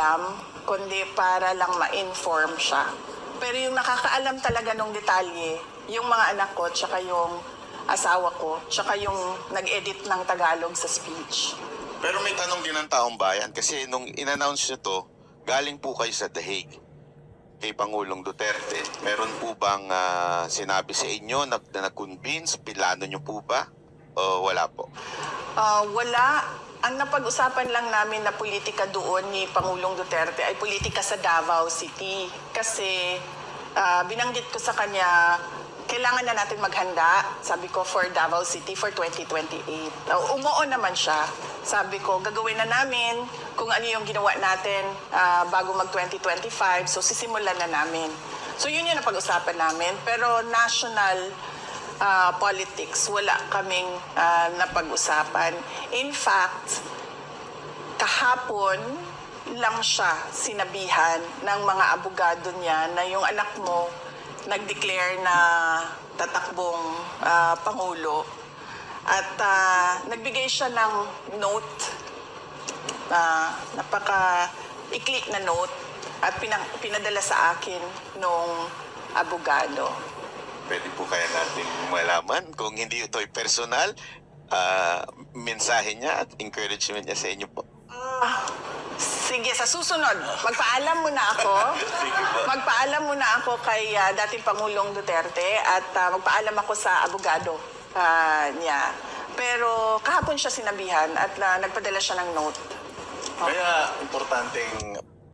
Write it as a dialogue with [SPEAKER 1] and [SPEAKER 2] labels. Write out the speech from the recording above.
[SPEAKER 1] nakakaalam, kundi para lang ma-inform siya. Pero yung nakakaalam talaga ng detalye, yung mga anak ko, tsaka yung asawa ko, tsaka yung nag-edit ng Tagalog sa speech.
[SPEAKER 2] Pero may tanong din ng taong bayan kasi nung in-announce nyo to, galing po kayo sa The Hague kay Pangulong Duterte. Meron po bang sinabi sa inyo na nag-convince? Pilano nyo po ba? O wala po?
[SPEAKER 1] Wala. Ang napag-usapan lang namin na politika doon ni Pangulong Duterte ay politika sa Davao City. Kasi binanggit ko sa kanya, kailangan na natin maghanda, sabi ko, for Davao City for 2028. Umuo naman siya. Sabi ko, gagawin na namin kung ano yung ginawa natin bago mag-2025. So, sisimulan na namin. So, yun yung napag-usapan namin. Pero national politics, wala kaming napag-usapan. In fact, kahapon lang siya sinabihan ng mga abogado niya na yung anak mo nag-declare na tatakbong Pangulo. At nagbigay siya ng note, napaka-ikli na note, at pinadala sa akin nung abogado.
[SPEAKER 2] Pwede po kaya natin malaman kung hindi ito ay personal, mensahe niya at encouragement niya sa inyo po.
[SPEAKER 1] Sige, sa susunod, magpaalam muna ako. Magpaalam muna ako kay dating Pangulong Duterte at magpaalam ako sa abogado niya. Pero kahapon siya sinabihan at nagpadala siya ng note.
[SPEAKER 2] Kaya importanteng